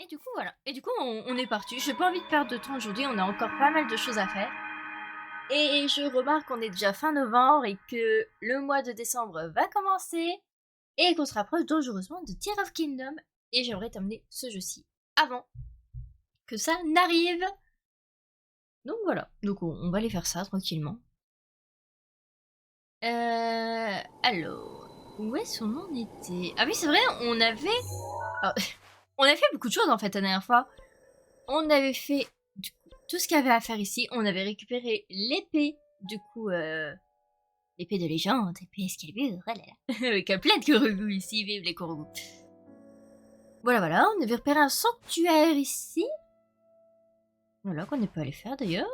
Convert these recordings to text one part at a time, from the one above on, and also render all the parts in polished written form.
Et du coup, voilà. Et du coup, on est parti. J'ai pas envie de perdre de temps aujourd'hui. On a encore pas mal de choses à faire. Et je remarque qu'on est déjà fin novembre et que le mois de décembre va commencer. Et qu'on se rapproche dangereusement de Tears of Kingdom. Et j'aimerais terminer ce jeu-ci avant que ça n'arrive. Donc voilà. Donc on va aller faire ça tranquillement. Alors, où est-ce qu'on en était? Ah oui, c'est vrai, on avait... Alors, on a fait beaucoup de choses en fait la dernière fois. On avait fait du coup, tout ce qu'il y avait à faire ici. On avait récupéré l'épée, du coup, l'épée de légende, épée Excalibur, oh là là. Avec plein de Korogu ici, vive les Korogu. Voilà, voilà, on avait repéré un sanctuaire ici. Voilà, qu'on n'est pas allé faire d'ailleurs.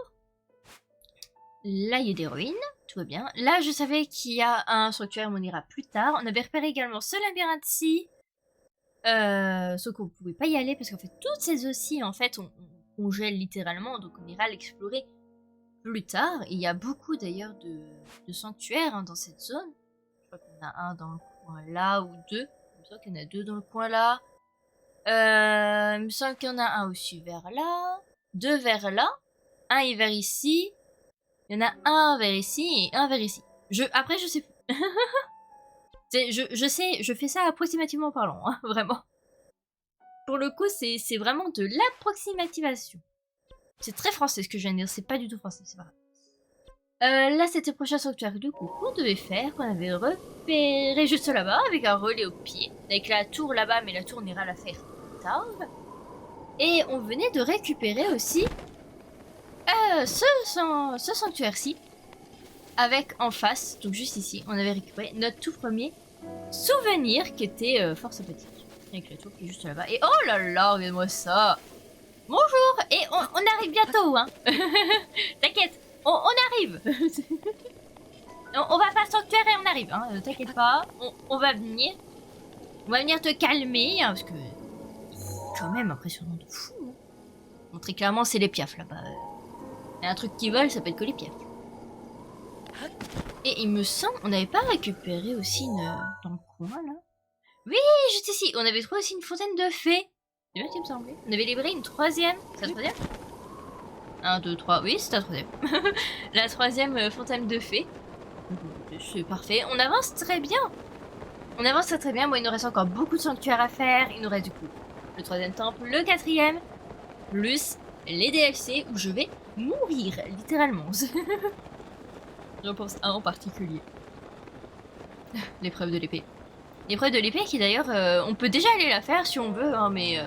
Là, il y a des ruines, tout va bien. Là, je savais qu'il y a un sanctuaire, mais on ira plus tard. On avait repéré également ce labyrinthe-ci. Sauf qu'on pouvait pas y aller parce qu'en fait, toutes ces eaux-ci, en fait, on gèle littéralement, donc on ira l'explorer plus tard. Et il y a beaucoup d'ailleurs de sanctuaires dans cette zone. Je crois qu'il y en a un dans le coin là, ou deux. Il me semble qu'il y en a deux dans le coin là. Il me semble qu'il y en a un aussi vers là. Deux vers là. Un est vers ici. Il y en a un vers ici et un vers ici. Après, je sais plus. Je sais, je fais ça approximativement parlant, hein, vraiment. Pour le coup, c'est vraiment de l'approximativation. C'est très français ce que je viens de dire, c'est pas du tout français, c'est pas grave. Là, c'était le prochain sanctuaire de coup qu'on devait faire, qu'on avait repéré juste là-bas, avec un relais au pied, avec la tour là-bas, mais la tour on ira la faire plus tard. Et on venait de récupérer aussi ce sanctuaire-ci, avec en face, donc juste ici, on avait récupéré notre tout premier souvenir qui était fort sympathique. Avec la tour qui est juste là-bas. Et oh là là, regarde-moi ça! Bonjour! Et on arrive bientôt, hein! T'inquiète, on arrive! on va faire sanctuaire et on arrive, hein! T'inquiète pas, on va venir. On va venir te calmer, hein, parce que. Quand même impressionnant de fou, hein. Bon, très clairement, c'est les piafs là-bas. Il y a un truc qui vole, ça s'appelle que les piafs. Et il me semble, on n'avait pas récupéré aussi dans le coin là? Oui, juste ici, on avait trouvé aussi une fontaine de fées. C'est bien ce qui me semblait. On avait livré une troisième. C'est la troisième? 1, 2, 3, oui, c'est la troisième. La troisième fontaine de fées. C'est parfait. On avance très bien. On avance très très bien. Moi, il nous reste encore beaucoup de sanctuaires à faire. Il nous reste du coup le troisième temple, le quatrième, plus les DLC où je vais mourir, littéralement. J'en pense à un en particulier. L'épreuve de l'épée. L'épreuve de l'épée qui d'ailleurs, on peut déjà aller la faire si on veut, hein, mais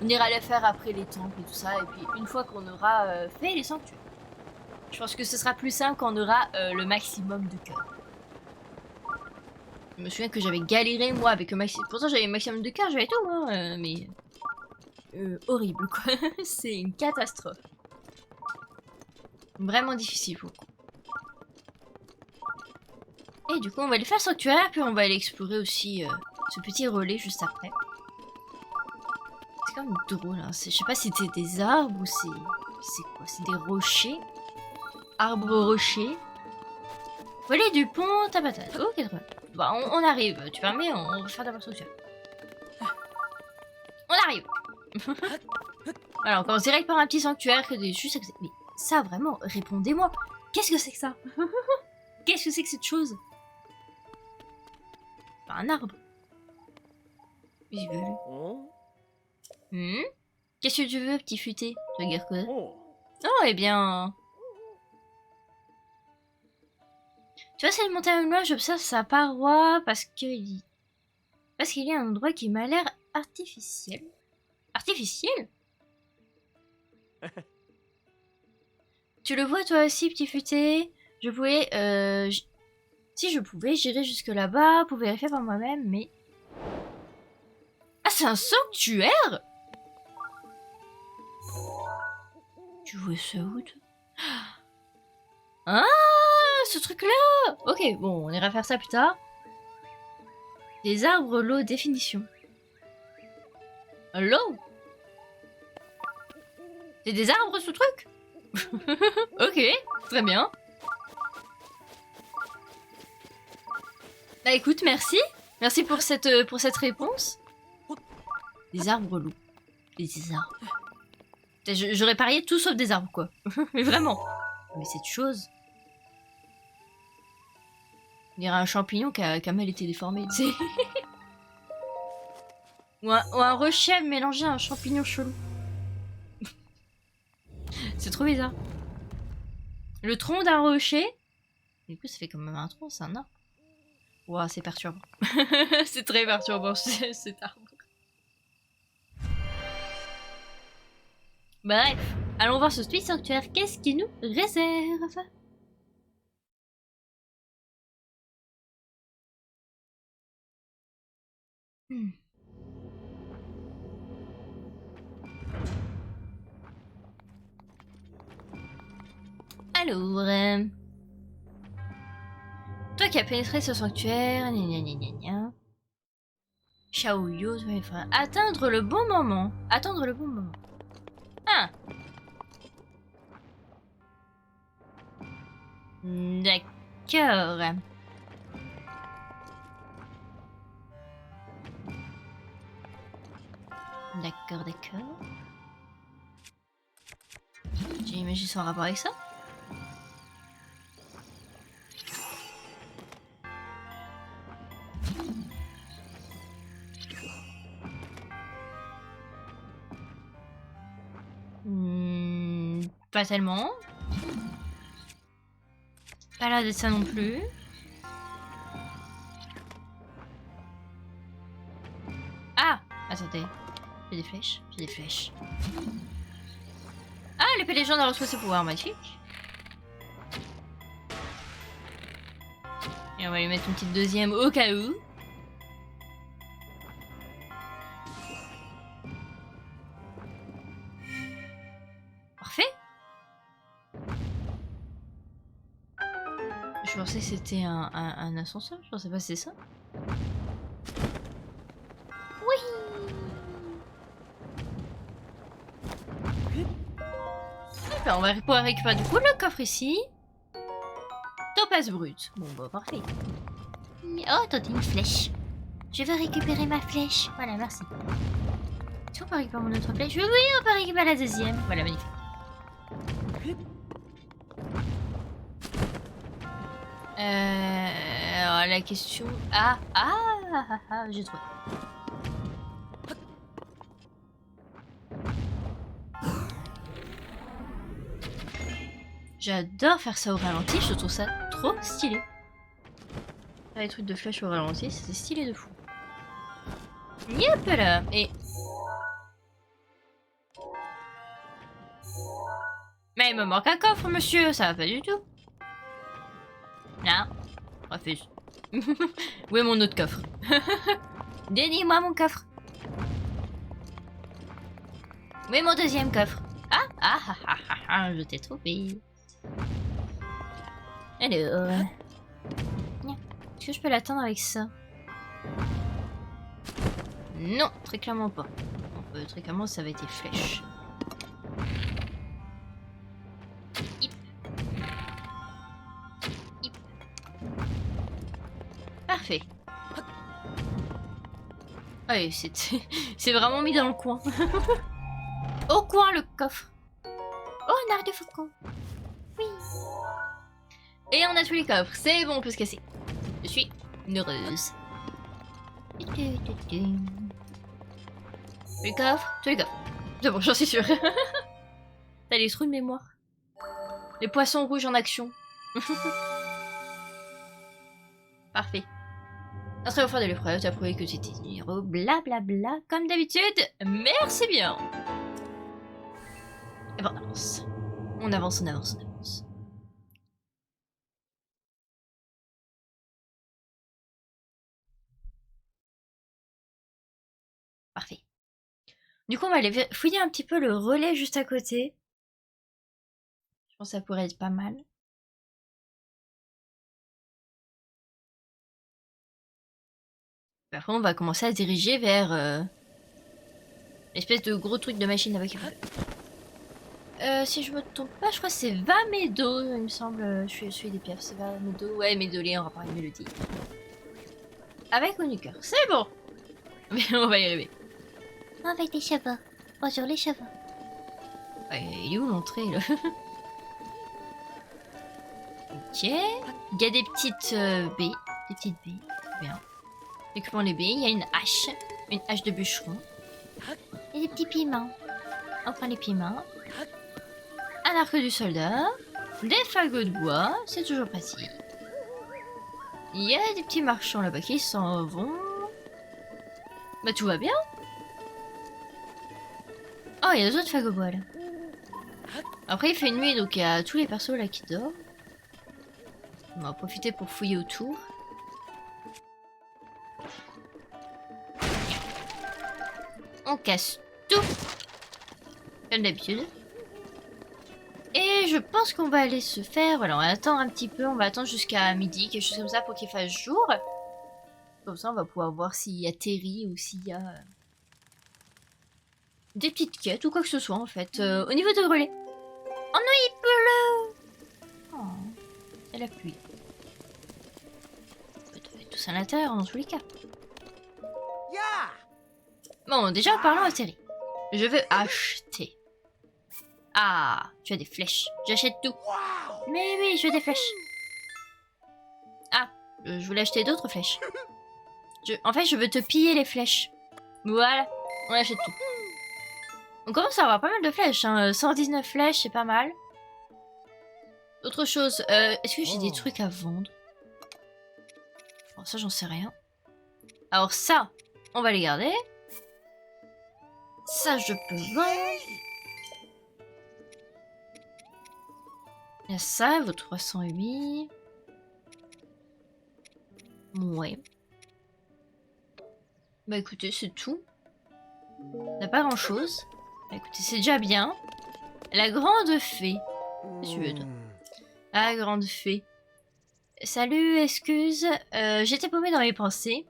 on ira la faire après les temples et tout ça, et puis une fois qu'on aura fait les sanctuaires. Je pense que ce sera plus simple quand on aura le maximum de cœur. Je me souviens que j'avais galéré moi avec le maximum. Pourtant j'avais le maximum de cœur, j'avais tout, hein, mais horrible quoi. C'est une catastrophe. Vraiment difficile pour le coup. Et du coup on va aller faire sanctuaire, puis on va aller explorer aussi ce petit relais juste après. C'est quand même drôle, hein. Je sais pas si c'est des arbres ou c'est quoi? C'est des rochers. Arbre rocher. Relais du pont, ta patate. Ok, très bien. Bah, on arrive. Tu permets, on va faire d'abord sanctuaire. On arrive. Alors, on commence direct par un petit sanctuaire que des juste. Mais ça, vraiment, répondez-moi. Qu'est-ce que c'est que ça? Qu'est-ce que c'est que cette chose? Pas un arbre. J'ai vu. Qu'est-ce que tu veux, petit futé? Je regarde quoi? Oh, eh bien. Tu vois, cette montagne-là, j'observe sa paroi parce qu'il y a un endroit qui m'a l'air artificiel. Artificiel? Tu le vois toi aussi, petit futé? Je pouvais, si je pouvais, j'irais jusque là-bas pour vérifier par moi-même, mais... Ah, c'est un sanctuaire? Tu vois ça où, toi? Ah, ce truc-là! Ok, bon, on ira faire ça plus tard. Des arbres low définition. Low? C'est des arbres, ce truc? Ok, très bien. Bah écoute, merci. Merci pour cette réponse. Des arbres loups. Des arbres. J'aurais parié tout sauf des arbres, quoi. Mais vraiment. Mais cette chose... On dirait un champignon qui a mal été déformé, tu sais. ou un rocher mélangé à un champignon chelou. C'est trop bizarre. Le tronc d'un rocher. Du coup, ça fait quand même un tronc, c'est un arbre. Ouah, c'est perturbant. C'est très perturbant, cet arbre. Bref, allons voir ce tweet sanctuaire. Qu'est-ce qu'il nous réserve? Alors, toi qui as pénétré ce sanctuaire, gna gna gna gna. Xiaoyu, atteindre le bon moment. Attendre le bon moment. Ah. D'accord. D'accord, d'accord. J'imagine son rapport avec ça. Pas tellement. Pas là de ça non plus. Ah, attendez. J'ai des flèches. J'ai des flèches. Ah, l'épée légende a reçu ses pouvoirs magiques. Et on va lui mettre une petite deuxième au cas où. Parfait. Je pensais que c'était un ascenseur. Je pensais pas que c'était ça. Oui. Super, on va pouvoir récupérer du coup le coffre ici. Topaz brut. Bon bah parfait. Oh, attendez, une flèche. Je veux récupérer ma flèche. Voilà, merci. Est-ce qu'on peut récupérer mon autre flèche? Oui, on peut récupérer la deuxième. Voilà, magnifique. Alors la question... j'ai trouvé. J'adore faire ça au ralenti, je trouve ça trop stylé. Les trucs de flèche au ralenti, c'est stylé de fou. Yep là. Et... Mais il me manque un coffre, monsieur, ça va pas du tout. Non, refuse. Où est mon autre coffre? Donnez-moi mon coffre. Où est mon deuxième coffre? Je t'ai trouvé. Alors... Est-ce que je peux l'attendre avec ça? Non, très clairement pas. Très clairement, ça va être des flèches. Hip. Hip. Parfait. Ouais, c'est vraiment mis dans le coin. Au coin, le coffre. Oh, un arc de faucon. Oui. Et on a tous les coffres. C'est bon, on peut se casser. Je suis heureuse. Tous les coffres. Tous les coffres. C'est bon, j'en suis sûre. T'as les trous de mémoire. Les poissons rouges en action. Parfait. Un très offert de l'épreuve, t'as prouvé que c'était un héros, blablabla. Comme d'habitude, merci bien. Et bon, on avance. On avance, on avance, on avance. Parfait. Du coup, on va aller fouiller un petit peu le relais juste à côté. Je pense que ça pourrait être pas mal. Après, on va commencer à se diriger vers l'espèce de gros truc de machine là-bas qui va. Si je me trompe pas, je crois que c'est Vamedo, il me semble. Je suis des pièces, c'est Vamedo. Ouais, Médolé en rapport avec Mélodie. Avec Oniker, c'est bon. Mais on va y arriver. Avec des chevaux. Bonjour les chevaux. Il est où l'entrée là? Ok. Il y a des petites baies. Des petites baies. Bien. Récupérons les baies. Il y a une hache. Une hache de bûcheron. Et des petits piments. On prend les piments. Un arc du soldat. Des fagots de bois. C'est toujours pratique. Il y a des petits marchands là-bas qui s'en vont. Bah tout va bien. Oh, il y a d'autres fagots de bois là. Après il fait nuit donc il y a tous les persos là qui dorment. On va en profiter pour fouiller autour. On casse tout. Comme d'habitude. Et je pense qu'on va aller se faire... Voilà, on va attendre un petit peu. On va attendre jusqu'à midi, quelque chose comme ça pour qu'il fasse jour. Comme ça on va pouvoir voir s'il y a Terry ou s'il y a... des petites quêtes ou quoi que ce soit en fait. Au niveau de relais. Oh non, il pleut. Oh, et la pluie. On peut trouver tous à l'intérieur dans tous les cas. Bon, déjà parlons à Terry. Je veux acheter. Ah, tu as des flèches. J'achète tout. Mais oui, je veux des flèches. Ah, je voulais acheter d'autres flèches. En fait, je veux te piller les flèches. Voilà, on achète tout. On commence à avoir pas mal de flèches. Hein. 119 flèches, c'est pas mal. Autre chose, est-ce que j'ai des trucs à vendre? Bon, ça, j'en sais rien. Alors ça, on va les garder. Ça, je peux vendre. Il y a ça, vos 308. Ouais. Bah écoutez, c'est tout. On n'a pas grand chose. Bah écoutez, c'est déjà bien. La grande fée. Qu'est-ce que tu veux, toi? La grande fée. Salut, excuse. J'étais paumée dans mes pensées.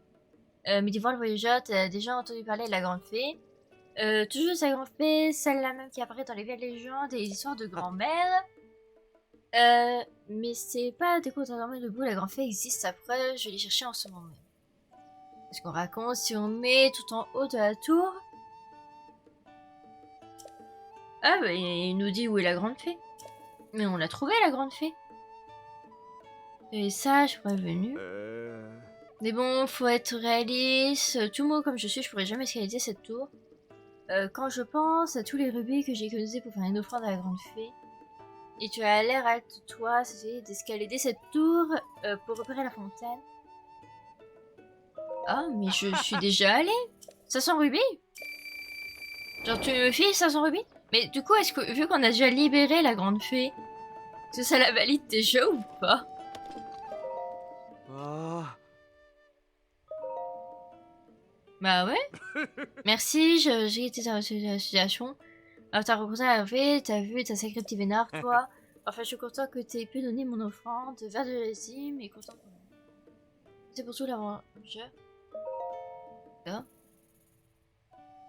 Mais tu vois, le voyageur, t'as déjà entendu parler de la grande fée. Toujours sa grande fée, celle-là même qui apparaît dans les vieilles légendes et les histoires de grand-mère. Mais c'est pas des contes à dormir debout, la grande fée existe après, je vais les chercher en ce moment même. Est-ce qu'on raconte si on met tout en haut de la tour? Ah bah il nous dit où est la grande fée. Mais on l'a trouvée la grande fée. Et ça, je suis prévenue. Mais bon, faut être réaliste. Tout mot comme je suis, je pourrais jamais escalader cette tour. Quand je pense à tous les rubis que j'ai économisés pour faire une offrande à la grande fée, et tu as l'air à toi d'escalader cette tour pour repérer la fontaine. Ah, mais je suis déjà allée. 500 rubis? Genre tu me files 500 rubis? Mais du coup, est-ce que vu qu'on a déjà libéré la grande fée, est-ce que ça la valide déjà ou pas? Bah ouais. Merci, j'ai été dans la situation. Alors t'as rencontré Hervé, t'as vu, t'as sacré petit vénard, toi. Enfin, je suis content que t'aies pu donner mon offrande, vers de résine, mais content pour moi. C'est pour tout l'avant-jeu. D'accord.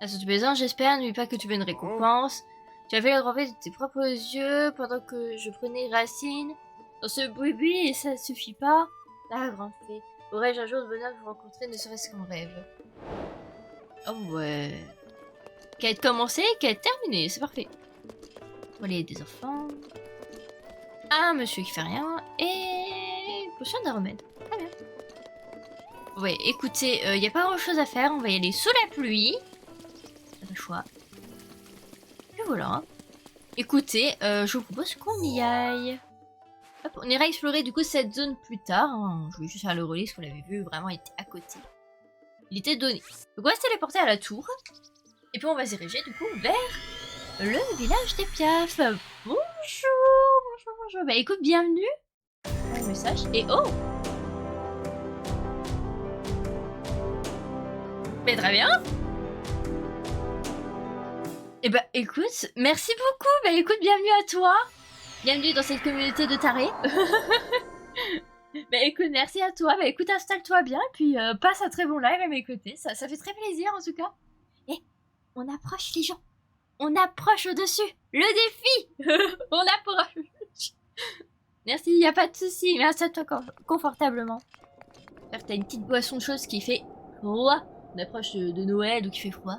À ce plaisant, j'espère, n'oublie pas que tu veux une récompense. Tu as fait le relevé de tes propres yeux pendant que je prenais racine dans ce boui-boui et ça ne suffit pas. Ah, grande fée, aurais-je un jour de bonheur de vous rencontrer, ne serait-ce qu'en rêve. Oh ouais. Quête commencée, quête terminée, c'est parfait. Voilà des enfants. Un monsieur qui fait rien et une potion d'un remède. Très bien. Ouais, écoutez, il n'y a pas grand chose à faire, on va y aller sous la pluie. Pas le choix. Et voilà. Écoutez, je vous propose qu'on y aille. Hop, on ira explorer du coup cette zone plus tard. Hein. Je voulais juste faire le relais parce qu'on l'avait vu, vraiment il était à côté. Il était donné. Donc on va se téléporter à la tour. Et puis on va se diriger du coup vers le village des Piaf. Bonjour, bonjour, bonjour. Bah écoute, bienvenue. Un message. Et oh, mais très bien. Et bah écoute, merci beaucoup. Bah écoute, bienvenue à toi. Bienvenue dans cette communauté de tarés. Bah écoute, merci à toi. Bah écoute, installe-toi bien. Puis passe un très bon live à mes côtés. Ça fait très plaisir en tout cas. Et on approche les gens. On approche au-dessus. Le défi. On approche. Merci, y a pas de souci. Mais installe-toi confortablement. J'espère que t'as une petite boisson chaude qui fait froid. On approche de Noël ou qui fait froid.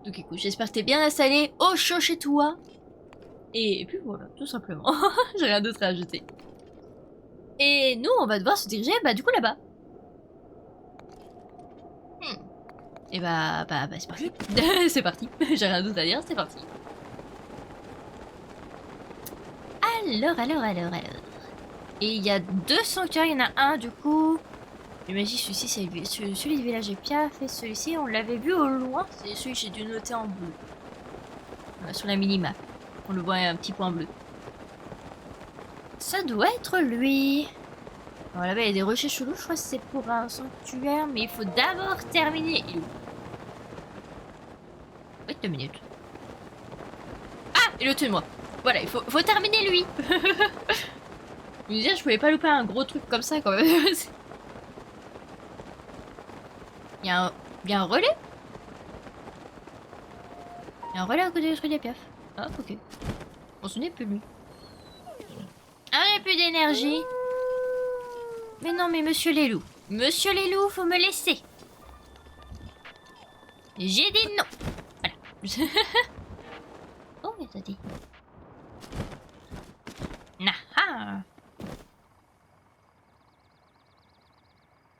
Donc écoute, j'espère que t'es bien installé, au chaud chez toi. Et puis voilà, tout simplement. J'ai rien d'autre à ajouter. Et nous, on va devoir se diriger, bah du coup là-bas. Et bah c'est parti. C'est parti. J'ai rien d'autre à dire, c'est parti. Alors. Et il y a 2 sanctuaires, il y en a un du coup. J'imagine celui-ci c'est celui du village de Piaf et celui-ci on l'avait vu au loin. C'est celui que j'ai dû noter en bleu. Voilà, sur la minimap. On le voit un petit point bleu. Ça doit être lui. Alors là-bas il y a des rochers chelous, je crois que c'est pour un sanctuaire, mais il faut d'abord terminer. Il est où? Wait 2 minutes. Ah, il est au-dessus de moi. Voilà, il faut terminer lui. Je me disais, je pouvais pas louper un gros truc comme ça quand même. Il y a un relais? Il y a un relais à côté du truc des piafs. Ah, ok. On se n'est plus lui. Ah, il n'y a plus d'énergie. Mais non, mais monsieur les loups. Monsieur les loups, faut me laisser. J'ai dit non. Voilà. Oh, mais t'as dit. Naha.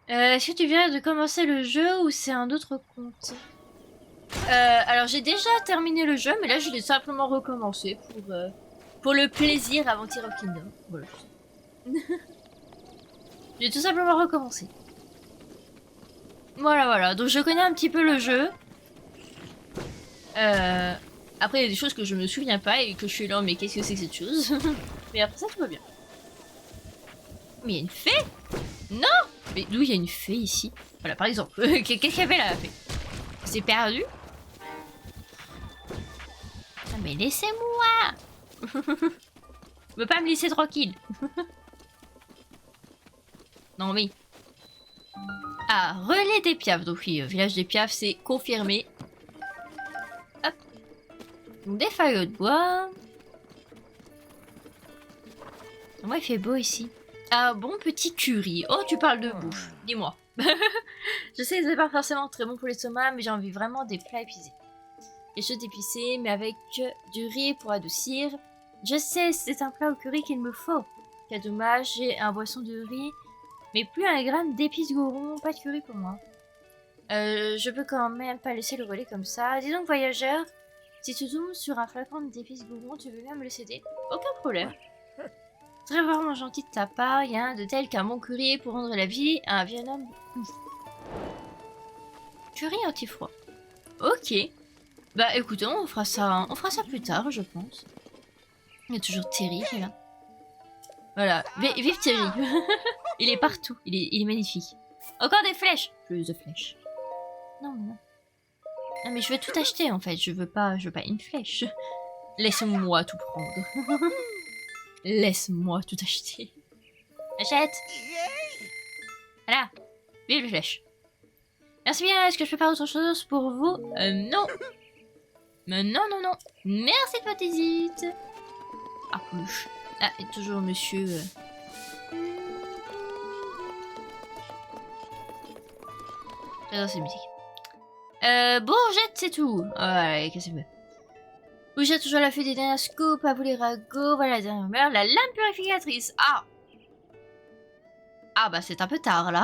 Est-ce que tu viens de commencer le jeu ou c'est un autre compte? Alors j'ai déjà terminé le jeu, mais là je l'ai simplement recommencé pour le plaisir avant Tears of Kingdom. Voilà. J'ai tout simplement recommencé. Voilà. Donc je connais un petit peu le jeu. Après il y a des choses que je me souviens pas et que je suis là, mais qu'est-ce que c'est que cette chose? Mais après ça tout va bien. Mais il y a une fée? Non! Mais d'où il y a une fée ici? Voilà, par exemple. Qu'est-ce qu'elle fait là, la fée? C'est perdu? Ah, mais laissez-moi! Ne veux pas me laisser tranquille. Non, mais... Ah, relais des piafs. Donc oui, village des piafs, c'est confirmé. Hop. Donc des fagots de bois. Moi, il fait beau ici. Ah, bon petit curry. Oh, tu parles de bouffe. Dis-moi. Je sais que c'est pas forcément très bon pour l'estomac, mais j'ai envie vraiment des plats épicés. Les choses épicées, mais avec du riz pour adoucir. Je sais, c'est un plat au curry qu'il me faut. Quel dommage, j'ai un boisson de riz, mais plus un gramme d'épices gourons, pas de curry pour moi. Je peux quand même pas laisser le relais comme ça. Dis donc, voyageur, si tu zoomes sur un flacon d'épices gourons, tu veux bien me le céder? Aucun problème. Très vraiment gentil de ta part, rien de tel qu'un bon curry pour rendre la vie à un vieil homme. Curry anti-froid. Ok. Bah écoutez, on fera ça plus tard, je pense. Il y a toujours Terry qui est là. Voilà, vive Terry. Il est partout, il est magnifique. Encore des flèches. Plus de flèches. Non. Non mais je veux tout acheter en fait, je veux pas une flèche. Laisse-moi tout prendre. Laisse-moi tout acheter. Achète. Voilà. Vive les flèches. Merci bien, est-ce que je peux faire autre chose pour vous? Non. Non. Merci de votre visite. Ah, plus. Ah, et toujours monsieur... J'adore cette musique. Bourgette, c'est tout. Allez, qu'est-ce que tu veux? Vous j'ai toujours la fée des dernières scoops, à vous les ragots, voilà la dernière rumeur, la lame purificatrice. Ah bah c'est un peu tard là.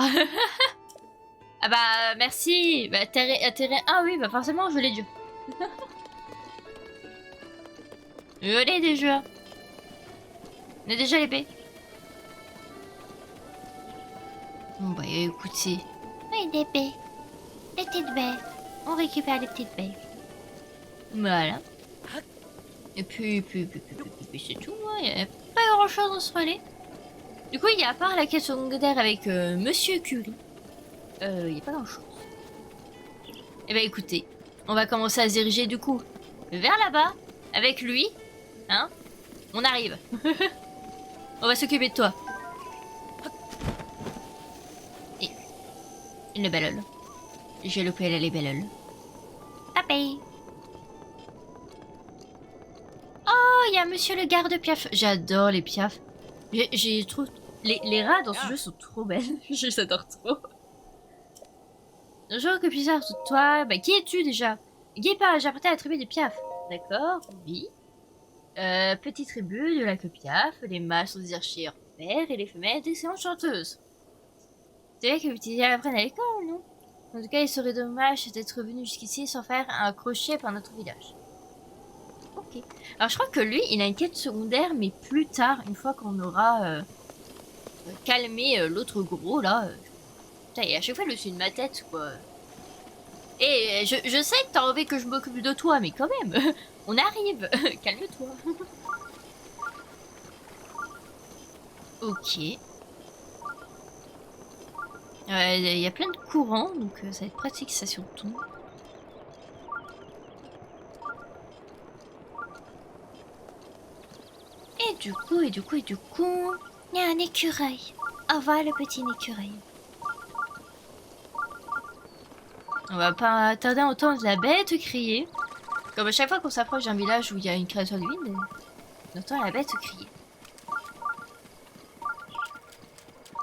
Ah bah merci. Bah terrain 1, oui, bah forcément je l'ai déjà. Je l'ai déjà. On a déjà l'épée. Bon bah écoutez. Oui, l'épée. Les petites baies. On récupère les petites baies. Voilà. Et puis c'est tout, il n'y a pas grand chose dans ce relais. Du coup, il y a à part la quête secondaire avec Monsieur Curie, il n'y a pas grand chose. Et bah écoutez, on va commencer à se diriger du coup vers là-bas, avec lui, hein. On arrive. On va s'occuper de toi. Et une belle. J'ai loupé elle est belle. Papay. Oh, il y a monsieur le garde piaf. J'adore les piafs. J'ai trop... Les rats dans ce jeu sont trop belles. Je les adore trop. Je vois que plusieurs de toi... Bah, qui es-tu déjà? Guépage, apporté à la tribu des Piaf. D'accord, oui. Petite tribu de la queue Piaf, les mâles sont des archers hors pair et les femelles d'excellentes chanteuses. C'est vrai que vous utilisez la apprendre à l'école, non? En tout cas, il serait dommage d'être venu jusqu'ici sans faire un crochet par notre village. Ok. Alors je crois que lui, il a une quête secondaire, mais plus tard, une fois qu'on aura calmé l'autre gros, là. Putain, et à chaque fois, il est au-dessus de ma tête, quoi. Et je sais que t'as envie que je m'occupe de toi, mais quand même, on arrive. Calme-toi. Ok. Il y a plein de courants, donc ça va être pratique, ça surtout. Et du coup, il y a un écureuil. Au revoir le petit écureuil. On va pas tarder à entendre la bête crier. Comme à chaque fois qu'on s'approche d'un village où il y a une créature divine, on entend la bête crier.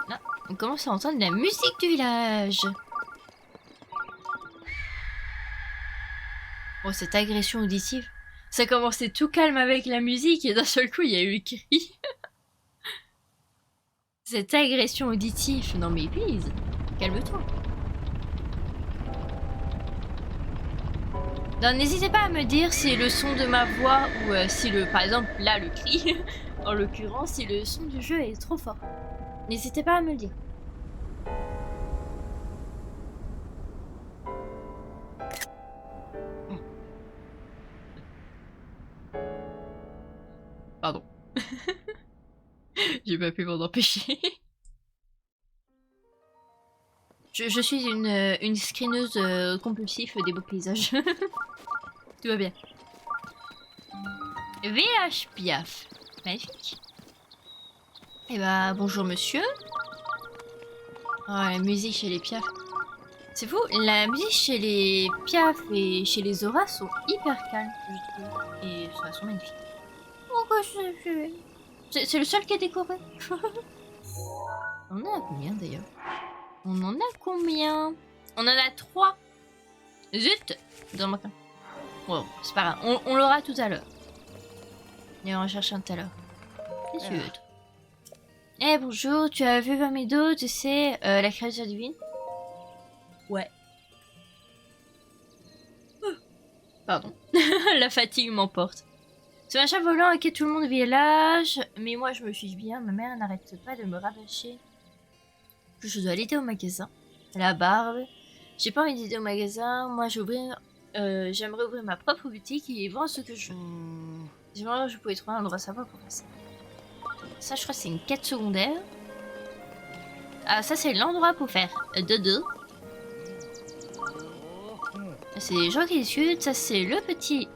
Là, on commence à entendre la musique du village. Oh, cette agression auditive. Ça commençait tout calme avec la musique et d'un seul coup, il y a eu le cri. Cette agression auditive. Non mais please, calme-toi. Donc n'hésitez pas à me dire si le son de ma voix ou si le, par exemple là le cri, en l'occurrence si le son du jeu est trop fort. N'hésitez pas à me le dire. Pardon. J'ai pas pu m'en empêcher. Je suis une screeneuse compulsive des beaux paysages. Tout va bien. VH Piaf. Magnifique. Eh bah, bonjour monsieur. Oh, la musique chez les Piaf. C'est fou, la musique chez les Piaf et chez les Zora sont hyper calmes, je trouve. Et ça sont magnifiques. Pourquoi c'est le seul qui est décoré. On en a combien d'ailleurs? On en a combien? On en a 3. Zut! Dans mon cas. Bon, c'est pas grave. On l'aura tout à l'heure. Et on va chercher un tout à l'heure. Zut. Eh bonjour, tu as vu Vamedo, tu sais, la créature divine? Ouais. Pardon. La fatigue m'emporte. Ce machin volant inquiète tout le monde au village, mais moi je me fiche bien, ma mère n'arrête pas de me rabâcher que je dois l'aider au magasin. La barbe. J'ai pas envie d'aider au magasin, moi j'aimerais ouvrir ma propre boutique et vendre ce que je veux. J'aimerais que je pouvais trouver un endroit sympa pour faire ça. Ça je crois que c'est une quête secondaire. Ah ça c'est l'endroit pour faire dodo. C'est les gens qui discutent, ça c'est le petit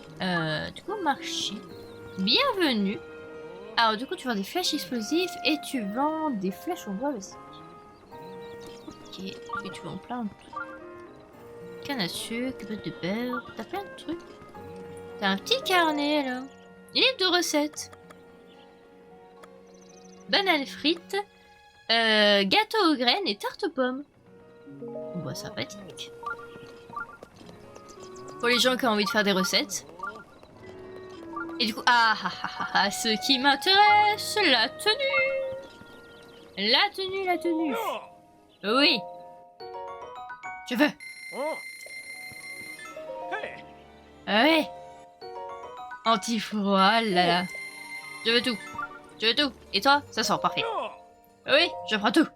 du coup marché. Bienvenue. Alors du coup tu vends des flèches explosives et tu vends des flèches en bois aussi. Ok, et tu vends plein de trucs. Canne à sucre, botte de beurre, t'as plein de trucs. T'as un petit carnet là. Livre de recettes. Bananes frites, gâteau aux graines et tarte aux pommes. Bon, sympathique. Pour les gens qui ont envie de faire des recettes. Et du coup, ce qui m'intéresse, la tenue. La tenue. Oui. Je veux. Ouais. Anti-froid, là là. Je veux tout. Je veux tout. Et toi, ça sent parfait. Oui, je prends tout.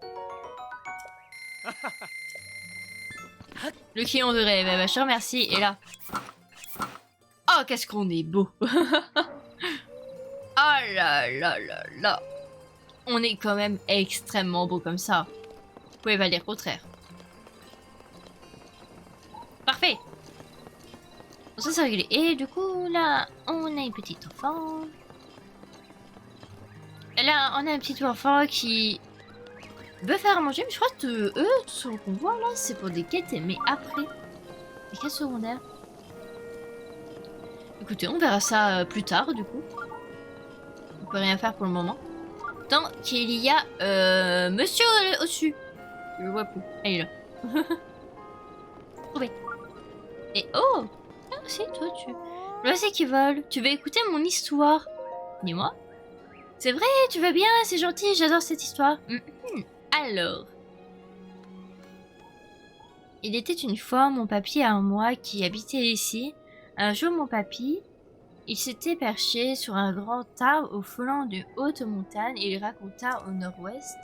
Le client de rêve, bah, je te remercie. Et là. Oh, qu'est-ce qu'on est beau. Ah là là là là. On est quand même extrêmement beau comme ça. Vous pouvez pas dire le contraire. Parfait. Bon, ça c'est réglé. Et du coup, là, on a une petite enfant. Là, on a un petit enfant qui veut faire à manger. Mais je crois que eux, tout ce qu'on voit là, c'est pour des quêtes, mais après. Des quêtes secondaires. Écoutez, on verra ça plus tard, du coup. On peut rien faire pour le moment. Tant qu'il y a monsieur au-dessus. Je le vois plus. Ah, il est là. Trouvé. Et oh! si, toi, tu... L'oiseau qui vole, tu veux écouter mon histoire? Dis-moi. C'est vrai, tu veux bien, c'est gentil, j'adore cette histoire. Alors... Il était une fois mon papy et moi qui habitait ici. Un jour, mon papy, il s'était perché sur un grand arbre au flanc d'une haute montagne et il raconta au nord-ouest.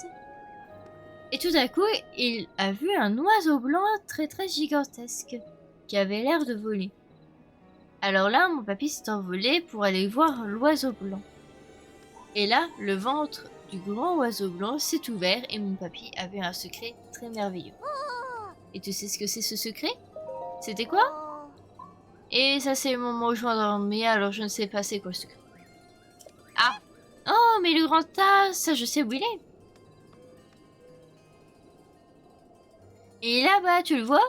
Et tout à coup, il a vu un oiseau blanc très très gigantesque qui avait l'air de voler. Alors là, mon papy s'est envolé pour aller voir l'oiseau blanc. Et là, le ventre du grand oiseau blanc s'est ouvert et mon papy avait un secret très merveilleux. Et tu sais ce que c'est ce secret? C'était quoi? Et ça c'est le moment où je m'endormais, alors je ne sais pas c'est quoi le secret. Ah! Oh, mais le grand tas, ça je sais où il est. Et là-bas, tu le vois?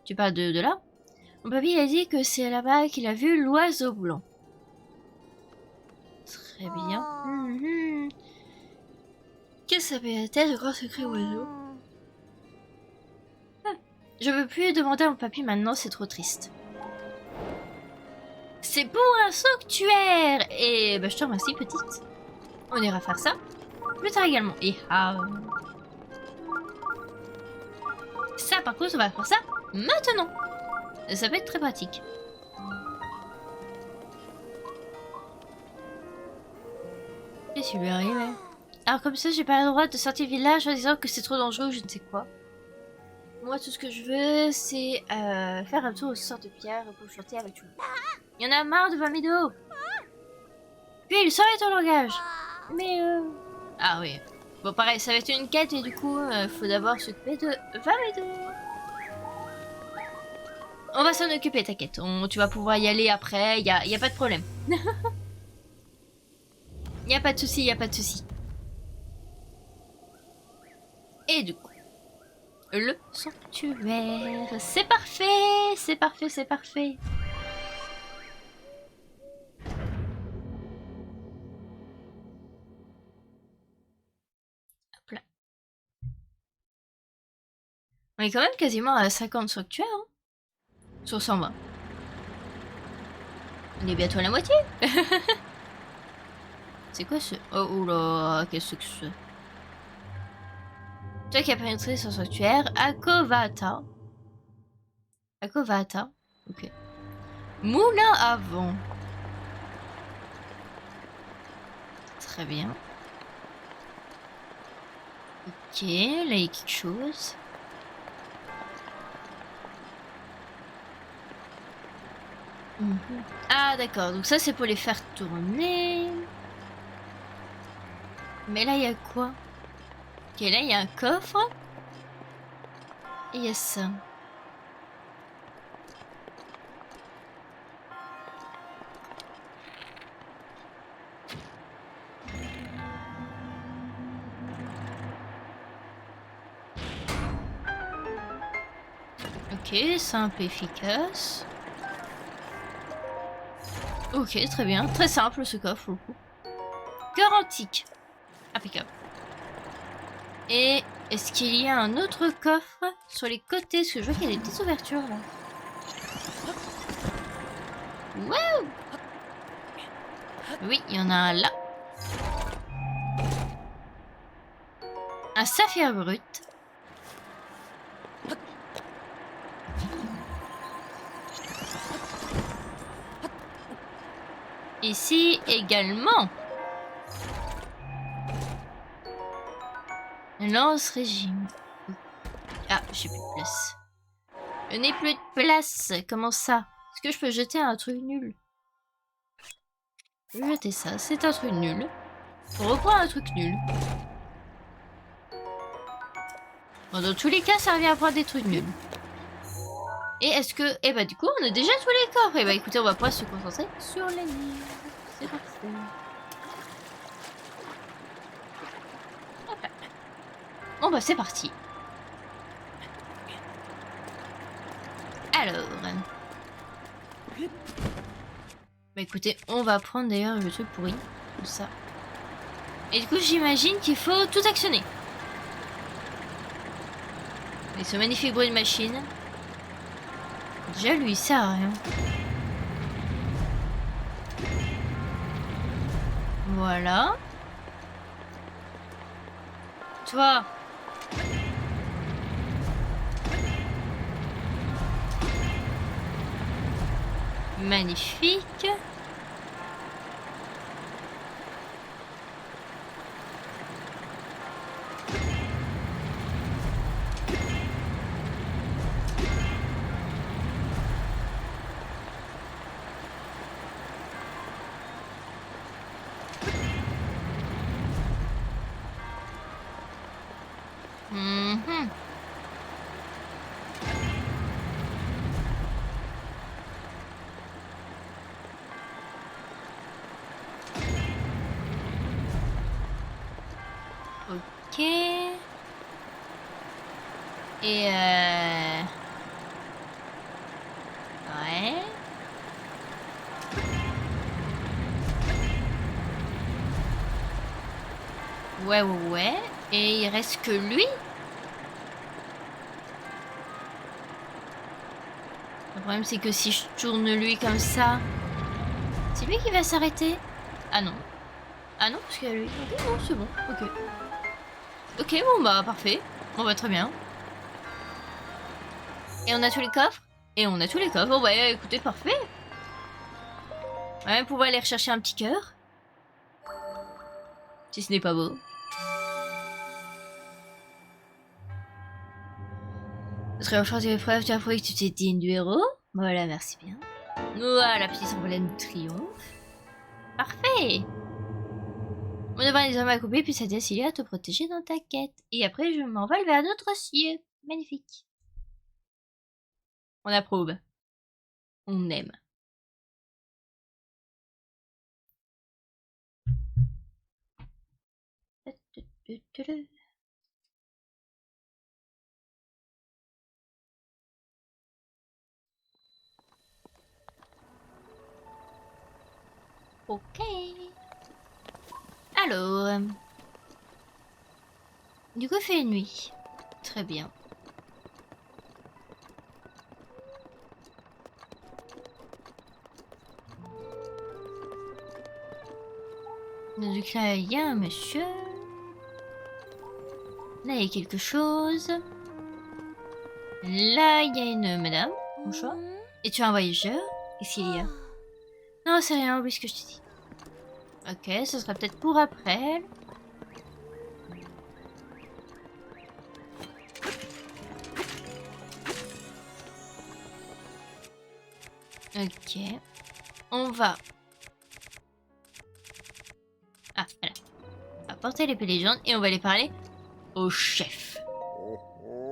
Tu parles de là? Mon papy a dit que c'est là-bas qu'il a vu l'oiseau blanc. Très bien. Qu'est-ce que ça peut être le grand secret oiseau? Je veux plus demander à mon papy maintenant, c'est trop triste. C'est pour un sanctuaire! Et bah, je te remercie, petite. On ira faire ça plus tard également. Et ça, par contre, on va faire ça maintenant. Ça peut être très pratique. Qu'est-ce qui lui arrive? Alors comme ça, j'ai pas le droit de sortir du village en disant que c'est trop dangereux ou je ne sais quoi. Moi, tout ce que je veux, c'est faire un tour au sort de pierre pour chanter avec tout le monde. Il y en a marre de Vamédo. Puis il saurait ton langage. Mais ah oui. Bon, pareil, ça va être une quête et du coup, faut d'abord s'occuper de Vamédo. On va s'en occuper, t'inquiète. Tu vas pouvoir y aller après, y a pas de problème. Y a pas de souci, y a pas de souci. Et du coup, le sanctuaire. C'est parfait, c'est parfait, c'est parfait. Hop là. On est quand même quasiment à 50 sanctuaires. Hein, sur 120. On est bientôt à la moitié. C'est quoi ce... Oh oula, qu'est-ce que c'est? Toi qui as pénétré sur sanctuaire, Akovata. Akovata, ok. Moulin à vent. Très bien. Ok, là il y a quelque chose. Ah d'accord, donc ça c'est pour les faire tourner. Mais là il y a quoi? Ok, là il y a un coffre. Et il y a ça. Ok, simple, efficace. Ok, très bien. Très simple ce coffre. Cœur antique. Impeccable. Et est-ce qu'il y a un autre coffre sur les côtés? Parce que je vois qu'il y a des petites ouvertures là. Wow! Oui, il y en a un là. Un saphir brut. Ici également. Lance-régime. Ah, j'ai plus de place. Je n'ai plus de place. Comment ça? Est-ce que je peux jeter un truc nul? Je vais jeter ça. C'est un truc nul. On reprend un truc nul. Bon, dans tous les cas, ça revient à prendre des trucs nuls. Et est-ce que... Eh bah du coup, on a déjà tous les coffres. Et bah écoutez, on va pas se concentrer sur les livres. C'est parfait. Bon bah c'est parti. Alors... Bah écoutez, on va prendre d'ailleurs le truc pourri. Comme ça. Et du coup, j'imagine qu'il faut tout actionner. Et ce magnifique bruit de machine. Déjà, lui, il sert à rien. Voilà. Toi. Magnifique. Mhm. Ok. Et ouais. Ouais, ouais, ouais. Et il reste que lui. Le problème, c'est que si je tourne lui comme ça, c'est lui qui va s'arrêter. Ah non. Ah non, parce qu'il y a lui. Ok, non, c'est bon. Ok. Ok, bon, bah, parfait. On va très bien. Et on a tous les coffres. Et on a tous les coffres. Bon, bah, écoutez, parfait. Ouais, on pouvoir aller rechercher un petit cœur. Si ce n'est pas beau. Ce serait au champ des preuves, tu as prouvé que tu t'es digne du héros. Voilà, merci bien. Voilà, petit emblème de triomphe. Parfait. On devra désormais accomplir puis s'aider Cilia à te protéger dans ta quête. Et après, je m'envole vers d'autres cieux. Magnifique. On approuve. On aime. Ok. Alors. Du coup, il fait nuit. Très bien. Donc là, il y a un monsieur. Là, il y a quelque chose. Là, il y a une madame. Bonjour. Et tu es un voyageur? Qu'est-ce qu'il y a? Non, c'est rien, oublie ce que je te dis. Ok, ce sera peut-être pour après. Ok. On va... Ah, voilà. On va porter l'épée légende et on va aller parler au chef.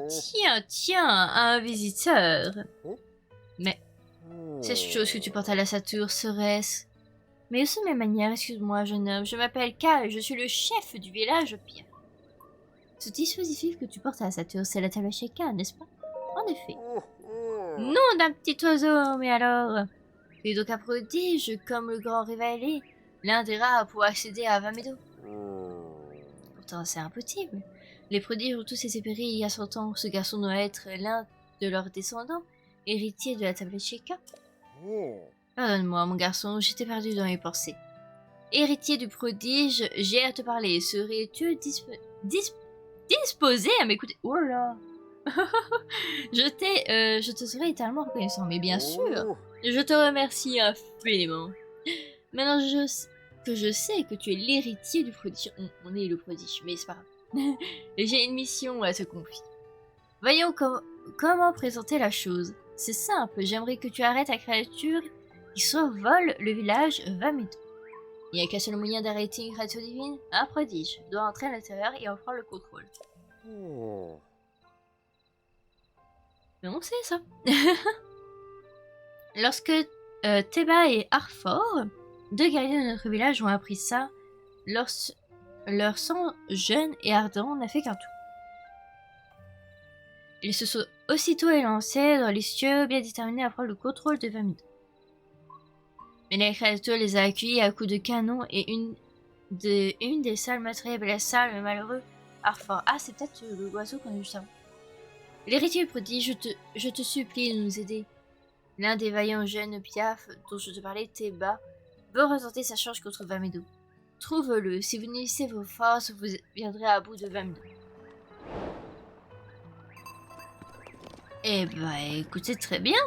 Tiens, tiens, un visiteur. Mais cette chose que tu portes à la ceinture serait-ce... Mais où sont mes manières? Excuse-moi, jeune homme. Je m'appelle Kai et je suis le chef du village Pierre. Ce dispositif que tu portes à la ceinture, c'est la table Sheka, n'est-ce pas? En effet. Non d'un petit oiseau, mais alors... Tu es donc un prodige, comme le grand Rivali, l'un des rares à pouvoir accéder à Vamedo. Pourtant, c'est impossible. Les prodiges ont tous été péris il y a 100 ans. Ce garçon doit être l'un de leurs descendants, héritier de la tablette Sheka. Pardonne-moi, mon garçon, j'étais perdu dans mes pensées. Héritier du prodige, j'ai à te parler. Serais-tu disposé à m'écouter? Oh là. Je te serais éternellement reconnaissant, mais bien sûr. Je te remercie infiniment. Maintenant que je sais que tu es l'héritier du prodige. On est le prodige, mais c'est pas grave. J'ai une mission à te confier. Voyons comment présenter la chose. C'est simple, j'aimerais que tu arrêtes la créature qui survole le village Vamedo. Il n'y a qu'un seul moyen d'arrêter une créature divine, un prodige. Doit entrer à l'intérieur et en prendre le contrôle. Mais on sait ça. Lorsque Teba et Arfor, deux guerriers de notre village, ont appris ça, leur sang jeune et ardent n'a fait qu'un tour. Ils se sont aussitôt élancés dans les cieux, bien déterminés à prendre le contrôle de Vamedo. Mais la créature les a accueillis à coups de canon et une des salles matérielles blessa le malheureux Arfor. Ah, c'est peut-être l'oiseau qu'on a vu juste avant. L'héritier prodige, je te supplie de nous aider. L'un des vaillants jeunes Piaf dont je te parlais, Teba, veut retenter sa charge contre Vamedo. trouve-le. Si vous unissez vos forces, vous viendrez à bout de 20 minutes. Eh ben, écoutez, très bien.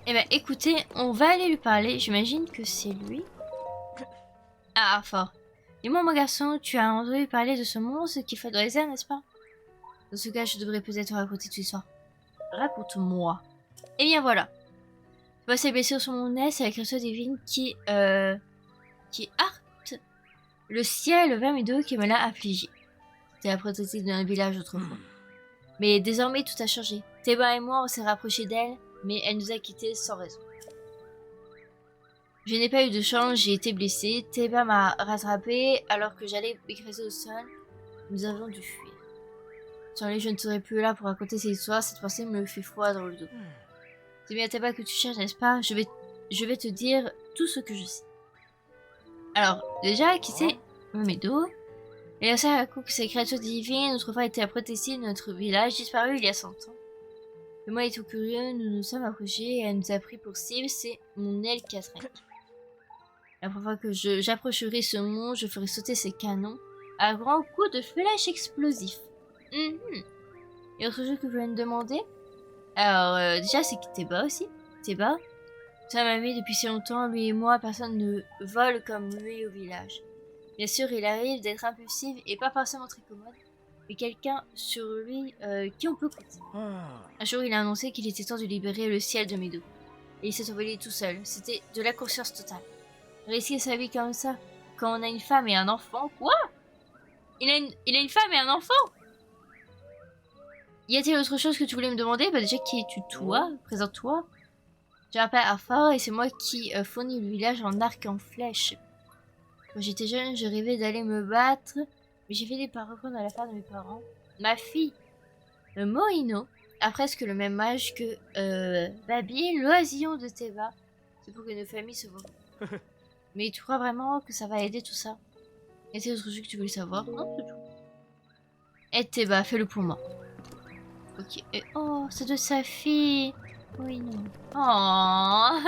Eh ben, écoutez, on va aller lui parler. J'imagine que c'est lui. Ah, fort. Dis-moi, mon garçon, tu as entendu parler de ce monstre qui fait de réserve, n'est-ce pas? Dans ce cas, je devrais peut-être te raconter toute l'histoire. Raconte-moi. Eh bien, voilà. Moi, ces blessures sur mon nez, c'est la créature divine qui harte le ciel vers mes dos qui me l'a affligé. C'était la protectrice d'un village autrefois. Mais désormais, tout a changé. Théba et moi, on s'est rapprochés d'elle, mais elle nous a quittés sans raison. Je n'ai pas eu de chance, j'ai été blessée. Théba m'a rattrapée alors que j'allais m'écraser au sol. Nous avons dû fuir. Charlie, je ne serai plus là pour raconter cette histoire. Cette pensée me fait froid dans le dos. C'est bien Théba que tu cherches, n'est-ce pas? Je vais te dire tout ce que je sais. Alors, déjà, qui c'est Medo? Et aussi raconte que ces créatures divines autrefois étaient la protectrice de notre village disparu il y a 100 ans. Le moi étant curieux, nous nous sommes approchés et elle nous a pris pour cible, c'est mon aile qui a traîné. La première fois que j'approcherai ce mont, je ferai sauter ses canons à grands coups de flèches explosifs. Et autre chose que je voulais me demander, alors déjà c'est Théba aussi. Théba, ça m'a vu depuis si longtemps, lui et moi, personne ne vole comme lui au village. Bien sûr, il arrive d'être impulsif et pas forcément très commode, mais quelqu'un sur lui qui on peut compter. Un jour, il a annoncé qu'il était temps de libérer le ciel de Medo. Et il s'est envolé tout seul. C'était de la conscience totale. Risquer sa vie comme ça, quand on a une femme et un enfant. Quoi? Il a une femme et un enfant? Y a-t-il autre chose que tu voulais me demander? Bah déjà, qui es-tu toi? Présente-toi. Je m'appelle Arthur et c'est moi qui fournis le village en arc et en flèche. Quand j'étais jeune, je rêvais d'aller me battre, mais j'ai fini par reprendre la part de mes parents. Ma fille, Moïno, a presque le même âge que Babi, l'oisillon de Théba. C'est pour que nos familles se voient. Mais tu crois vraiment que ça va aider tout ça? Et c'est autre chose que tu voulais savoir? Non, c'est tout. Aide Théba, fais-le pour moi. Ok. Et oh, c'est de sa fille. Moïno. Oh. Ah.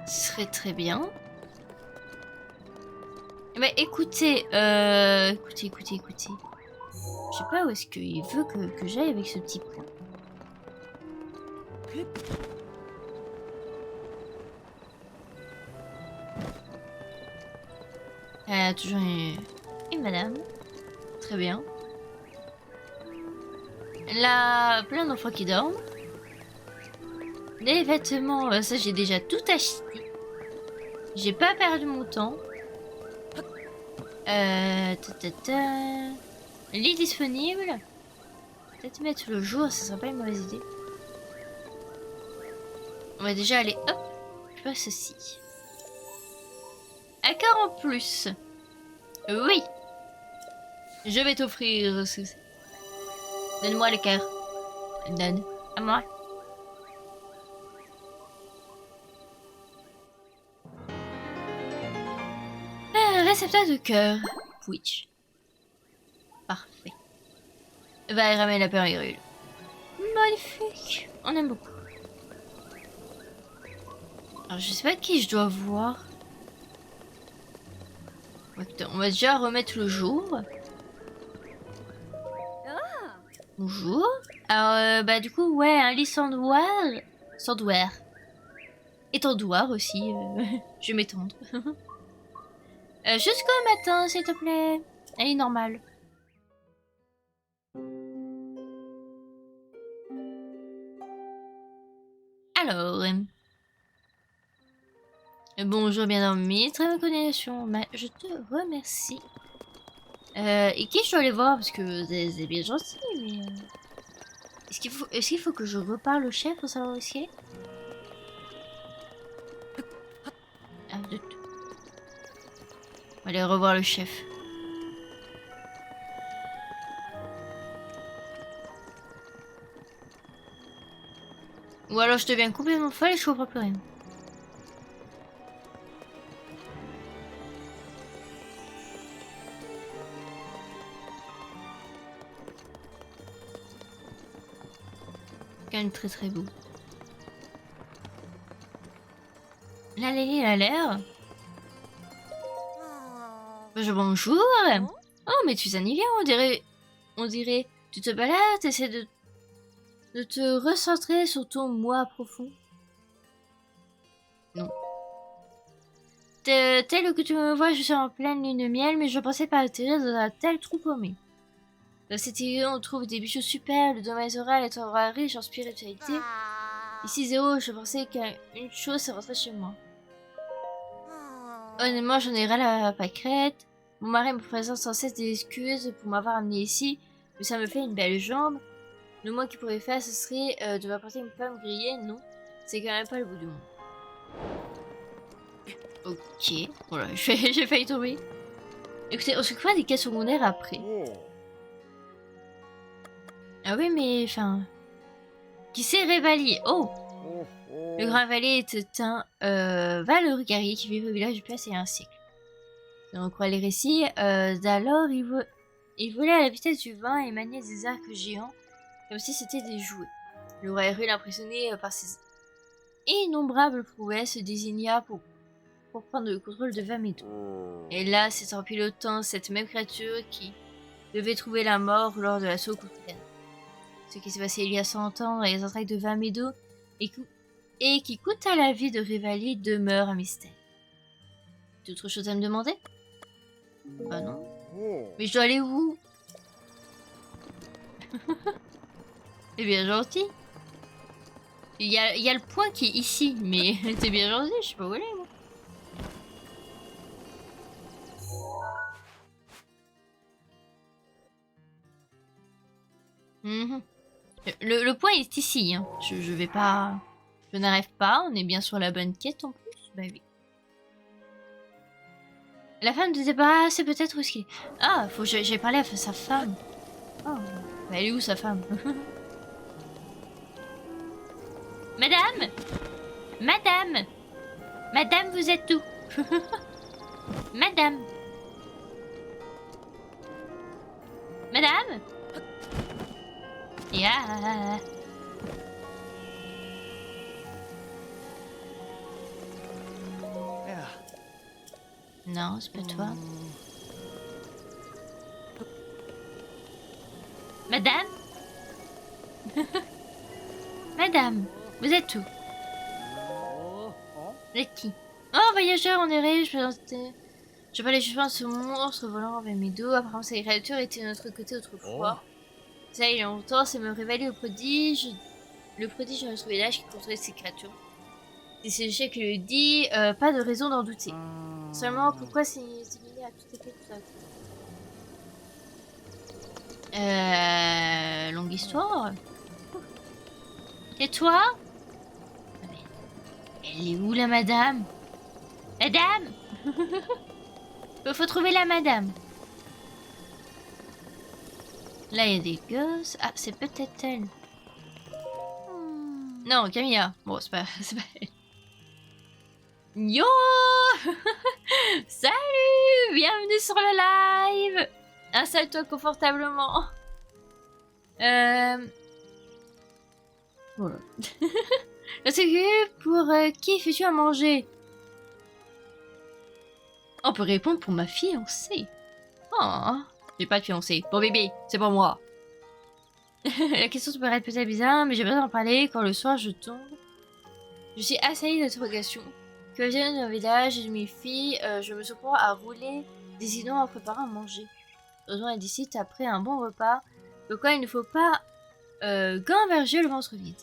Ce serait très bien. Mais écoutez, écoutez. Je sais pas où est-ce qu'il veut que j'aille avec ce petit point. Toujours une madame. Très bien. Là, plein d'enfants qui dorment. Des vêtements, ça j'ai déjà tout acheté. J'ai pas perdu mon temps. Lit disponible. Peut-être mettre le jour, ça serait pas une mauvaise idée. On va déjà aller, hop, je passe ceci. Un cœur en plus. Oui. Je vais t'offrir ce... Donne-moi le cœur. Donne. À moi. Récepteur de cœur. Twitch. Parfait. Va et ramène la pérille. Magnifique. On aime beaucoup. Alors je sais pas qui je dois voir. On va déjà remettre le jour. Bonjour. Alors bah du coup ouais, un lit sans doigt. Sans doigt. Et tendoir aussi. Je vais m'étendre. Jusqu'au matin s'il te plaît. Elle est normale. Alors... bonjour, bien dormi, très bonne continuation. Bah, je te remercie. Et qui je dois aller voir? Parce que c'est bien gentil, mais... Est-ce qu'il faut que je reparle au chef pour savoir où est-ce qu'il est? Ah, zut. On va aller revoir le chef. Ou alors je deviens complètement folle et je comprends plus rien. quand même très très beau. Là, Lily, elle a l'air. Bonjour. Oh, mais tu es un hiver, on dirait. Tu te balades, essaies de te recentrer sur ton moi profond. Non. Tel que tu me vois, je suis en pleine lune de miel, mais je pensais pas atterrir dans un tel trou paumé. Dans cette île, on trouve des bijoux super, le domaine oral est un endroit riche en spiritualité. Ici, Zéro, je pensais qu'à une chose, c'est rentrer chez moi. Honnêtement, j'en ai ras la pâquerette. Mon mari me présente sans cesse des excuses pour m'avoir amené ici, mais ça me fait une belle jambe. Le moins qu'il pourrait faire, ce serait de m'apporter une pomme grillée. Non, c'est quand même pas le bout du monde. Ok, voilà, j'ai failli tomber. Écoutez, on s'occupera des quêtes secondaires après. Ah oui, mais enfin... Qui c'est Révali? Oh! Le Grand Valet était un valeureux guerrier qui vivait au village depuis assez un siècle. Si on croit les récits, d'alors il volait à la vitesse du vent et maniait des arcs géants comme si c'était des jouets. Le roi Hyrule, impressionné par ses innombrables prouesses, se désigna pour prendre le contrôle de Vamedo. Et là, c'est en pilotant cette même créature qui devait trouver la mort lors de l'assaut contre Ganon. Ce qui s'est passé il y a 100 ans dans les entrailles de Vamedo et qui coûta la vie de Révali demeure un mystère. T'as autre chose à me demander? Bah non. Mais je dois aller où? C'est bien gentil. Il y a le point qui est ici, mais t'es bien gentil, je sais pas où aller moi. Le point est ici, hein. Je vais pas... Je n'arrive pas, on est bien sur la bonne quête en plus. Bah oui. La femme de débarras, c'est peut-être risqué. Ah, j'ai parlé à sa femme. Oh, bah elle est où sa femme? Madame! Madame! Madame, vous êtes où? Madame! Madame? Yeah. Non, c'est pas toi. Madame? Madame, vous êtes où? Vous êtes qui? Oh, voyageur, on est riche, je parlais justement de ce monstre volant vers mes dos. Apparemment, ces créatures étaient de notre côté autrefois. Ça, il y a longtemps, c'est me révéler le prodige de notre village qui contrôlait ces créatures. Et c'est je qui le dit, pas de raison d'en douter. Seulement, pourquoi c'est lié à tout effet tout ça? Longue histoire. Et toi? Elle est où la madame? Madame? Faut trouver la madame. Là, il y a des gosses. Ah, c'est peut-être elle. Non, Camilla. Bon, c'est pas elle. Yo. Salut. Bienvenue sur le live. Installe-toi confortablement. Voilà. C'est que pour qui fais-tu à manger? On peut répondre pour ma fiancée. Oh, j'ai pas de fiancée. Bon bébé, c'est pour moi. La question te paraît peut-être bizarre, mais j'ai besoin d'en parler quand le soir je tombe. Je suis assaillie d'interrogations. Que viennent d'un village et de mes filles, je me surprends à rouler des idons en préparant à manger. Heureusement, elle décide après un bon repas, de quoi il ne faut pas gamberger le ventre vide.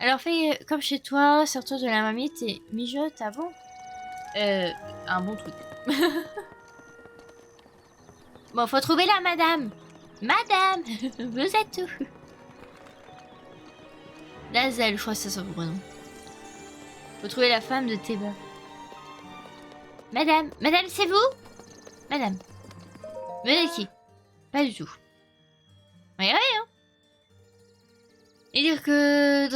Alors fais comme chez toi, sers-toi de la marmite et mijote avant un bon truc. Bon, faut trouver la madame. Madame, vous êtes où? Lazel, je crois que c'est ça son prénom. Faut trouver la femme de Théba. Madame, madame, c'est vous? Madame. Vous êtes qui? Pas du tout. Regardez, hein. Et dire que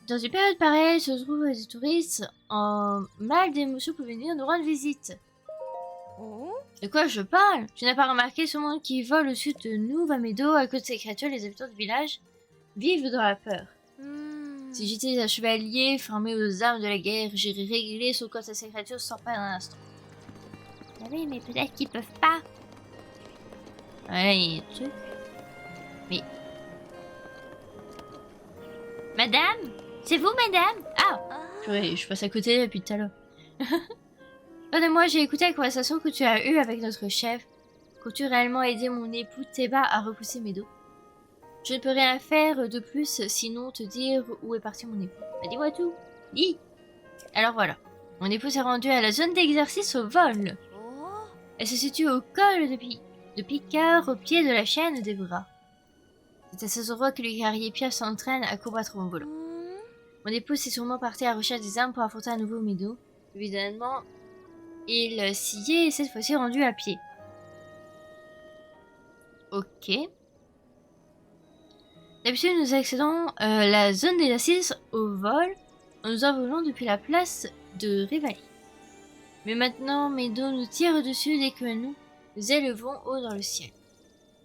dans une période pareille, se trouvent des touristes en mal d'émotion pour venir nous rendre visite. De quoi je parle? Tu n'as pas remarqué ce monde qui vole au sud de nous, Vamedo, à cause de ces créatures, les habitants du village vivent dans la peur. Si j'étais un chevalier formé aux armes de la guerre, j'irais régler son compte à ces créatures sans pas un instant. Ah oui, mais peut-être qu'ils peuvent pas. Ouais, il y a un truc. Mais... Madame? C'est vous, madame? Ah! Purée, je passe à côté depuis tout à l'heure. Pardonne-moi, j'ai écouté la conversation que tu as eue avec notre chef. Comptes-tu réellement aider mon époux Théba à repousser mes dos? Je ne peux rien faire de plus, sinon te dire où est parti mon époux. Bah, dis-moi tout. Dis. Alors voilà. Mon époux s'est rendu à la zone d'exercice au vol. Elle se situe au col de Picard, au pied de la chaîne des bras. C'est à cet endroit que le guerrier Pierre s'entraîne à combattre en volant. Mon époux s'est sûrement parti à la recherche des armes pour affronter à nouveau Medo. Évidemment, il s'y est cette fois-ci rendu à pied. Ok. D'habitude, nous accédons la zone d'exercice au vol en nous envolant depuis la place de Rivali. Mais maintenant, Medo nous tire dessus dès que nous élevons haut dans le ciel.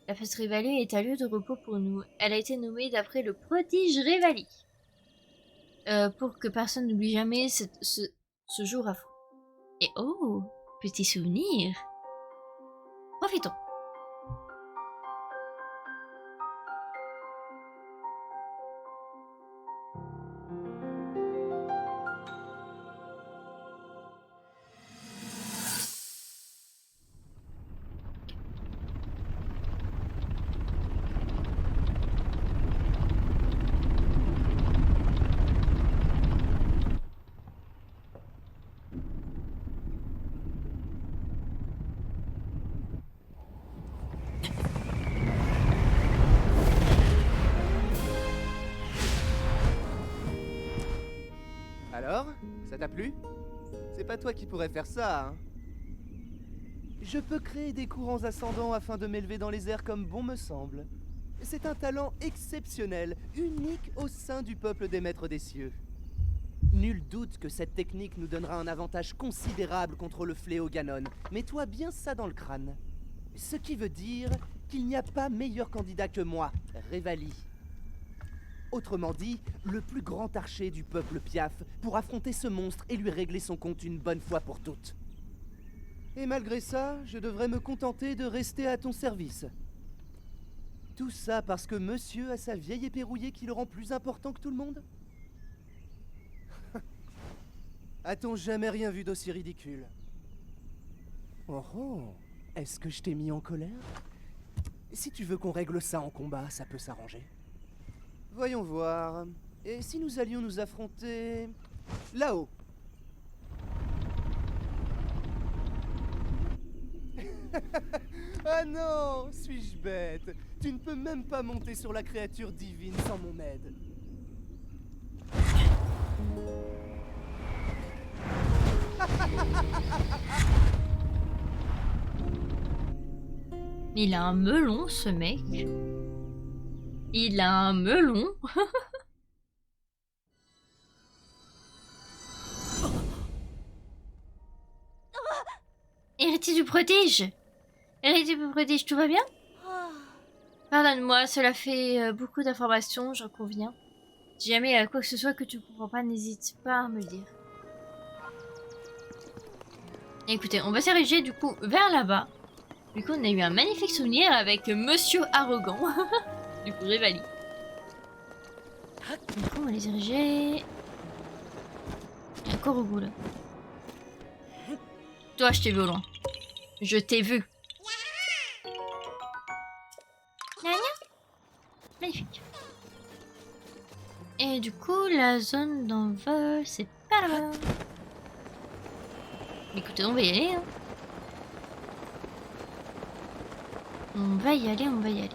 La place Rivali est un lieu de repos pour nous. Elle a été nommée d'après le prodige Rivali. Pour que personne n'oublie jamais ce jour à fond. Et oh, petit souvenir. Profitons. Alors, ça t'a plu? C'est pas toi qui pourrais faire ça, hein? Je peux créer des courants ascendants afin de m'élever dans les airs comme bon me semble. C'est un talent exceptionnel, unique au sein du peuple des maîtres des cieux. Nul doute que cette technique nous donnera un avantage considérable contre le fléau Ganon. Mets-toi bien ça dans le crâne. Ce qui veut dire qu'il n'y a pas meilleur candidat que moi, Revali. Autrement dit, le plus grand archer du peuple Piaf pour affronter ce monstre et lui régler son compte une bonne fois pour toutes. Et malgré ça, je devrais me contenter de rester à ton service. Tout ça parce que monsieur a sa vieille épée rouillée qui le rend plus important que tout le monde? A-t-on jamais rien vu d'aussi ridicule? Oh oh, est-ce que je t'ai mis en colère? Si tu veux qu'on règle ça en combat, ça peut s'arranger. Voyons voir. Et si nous allions nous affronter... là-haut? Ah non, suis-je bête? Tu ne peux même pas monter sur la créature divine sans mon aide. Il a un melon, ce mec. Il a un melon. Héritier du prodige. Héritier du prodige, tout va bien? Pardonne-moi, cela fait beaucoup d'informations, j'en conviens. Si jamais il y a quoi que ce soit que tu comprends pas, n'hésite pas à me le dire. Écoutez, on va s'ériger du coup vers là-bas. Du coup, on a eu un magnifique souvenir avec Monsieur Arrogant. Du coup, Rivali. Du coup, on va les diriger. Il y a encore au bout là. Toi, je t'ai vu au loin. Je t'ai vu. Gna gna. Magnifique. Et du coup, la zone d'envol, c'est pas là-bas. Écoutez, on va y aller. Hein. On va y aller, on va y aller.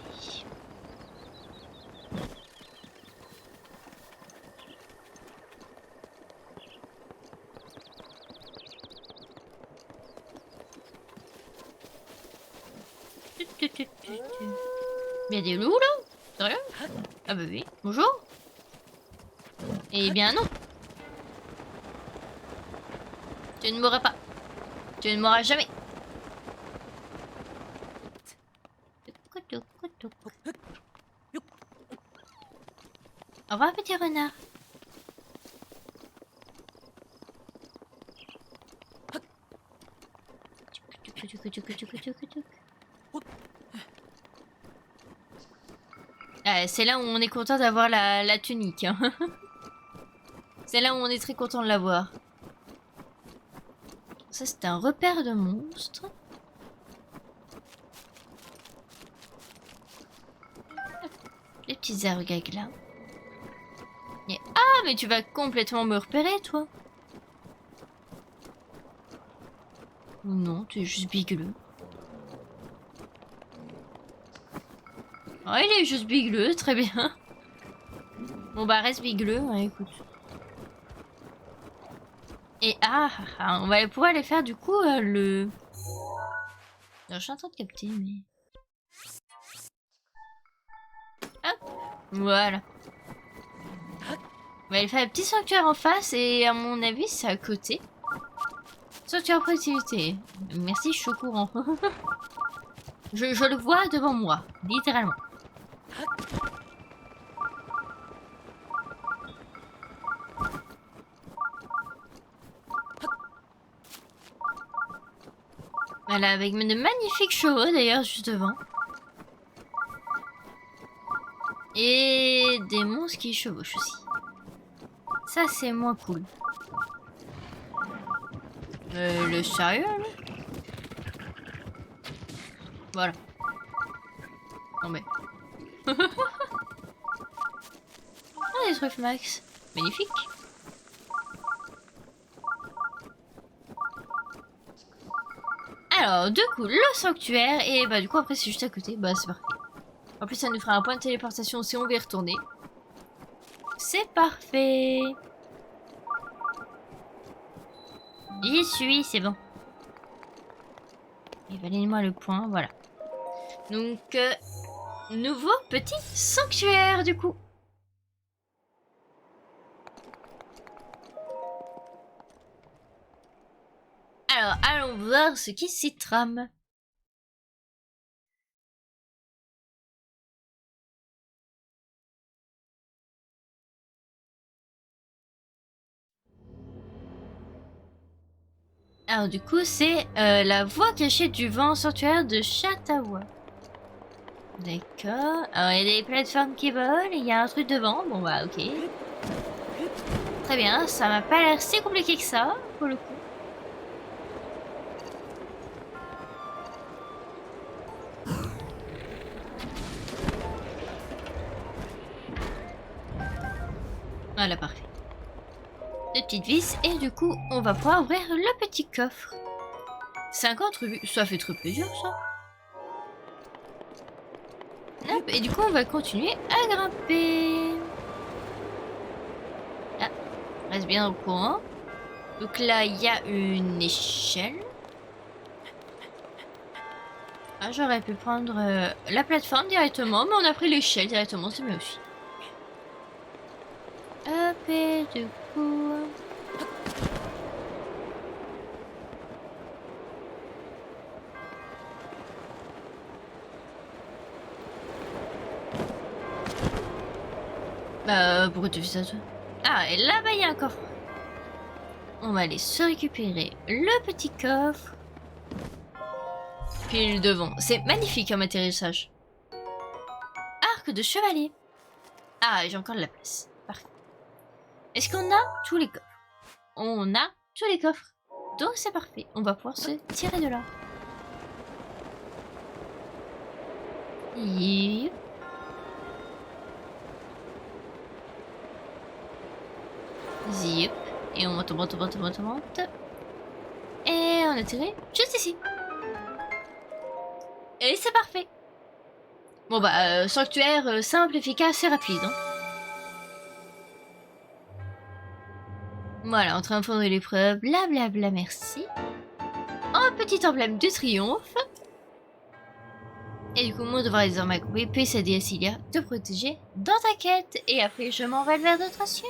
Il y a des loups là? Sérieux? Ah bah oui. Bonjour. Eh bien non. Tu ne mourras pas. Tu ne mourras jamais. Au revoir, petit renard. Ah, c'est là où on est content d'avoir la tunique. Hein. C'est là où on est très content de l'avoir. Ça, c'est un repère de monstres. Les petits argags là. Et... Ah, mais tu vas complètement me repérer, toi. Ou non, tu es juste bigleux. Oh, il est juste bigleux, très bien. Bon, bah, reste bigleux, hein, écoute. Et on va pouvoir aller faire du coup le... Alors, je suis en train de capter, mais... Hop, voilà. On va aller faire le petit sanctuaire en face et à mon avis, c'est à côté. Sanctuaire productivité. Merci, je suis au courant. je le vois devant moi, littéralement. Voilà, avec de magnifiques chevaux d'ailleurs juste devant. Et des monstres qui chevauchent aussi. Ça, c'est moins cool. Le sérieux, là? Voilà. Non mais... Ah, des trucs max. Magnifique. Alors, du coup, le sanctuaire, et bah du coup après c'est juste à côté, bah c'est parfait. En plus ça nous fera un point de téléportation si on veut y retourner. C'est parfait. J'y suis, c'est bon. Et validez-moi le point, voilà. Donc, nouveau petit sanctuaire du coup. Alors, allons voir ce qui s'y trame. Alors du coup, c'est la voie cachée du vent sanctuaire de Chatawa. D'accord. Alors il y a des plateformes qui volent, il y a un truc devant. Bon bah ok. Très bien, ça m'a pas l'air si compliqué que ça, pour le coup. Voilà, parfait. Deux petites vis, et du coup, on va pouvoir ouvrir le petit coffre. 50 rubis, ça fait très plaisir ça. Hop, et du coup, on va continuer à grimper. Ah, reste bien au courant. Donc là, il y a une échelle. Ah, j'aurais pu prendre la plateforme directement, mais on a pris l'échelle directement, c'est mieux aussi. Hop, et du coup... Bah, pourquoi tu fais ça, toi? Ah, et là-bas, il y a un coffre. On va aller se récupérer le petit coffre. Puis le devant. C'est magnifique comme atterrissage. Arc de chevalier. Ah, j'ai encore de la place. Parfait. Est-ce qu'on a tous les coffres? On a tous les coffres. Donc c'est parfait. On va pouvoir se tirer de là. Yep. Zip. Et on monte, on monte, on monte, on monte, on monte. Et on a tiré juste ici. Et c'est parfait. Bon bah, sanctuaire simple, efficace et rapide. Hein. Voilà, en train de fondre l'épreuve, blablabla, merci. Un petit emblème de triomphe. Et du coup, moi, devoir désormais accomplir, puis s'aider à Cilia de protéger dans ta quête. Et après, je m'envole vers d'autres cieux.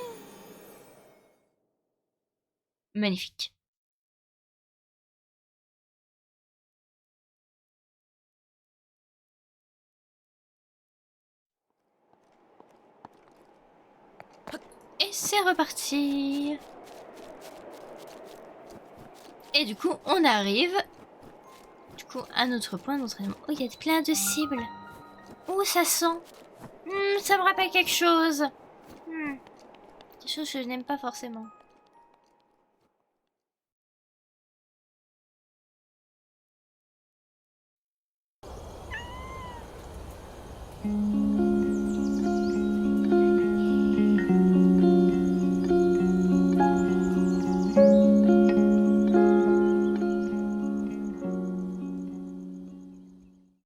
Magnifique. Et c'est reparti. Et du coup, on arrive à notre point d'entraînement. Oh, il y a plein de cibles. Oh, ça sent. Ça me rappelle quelque chose. Des choses que je n'aime pas forcément.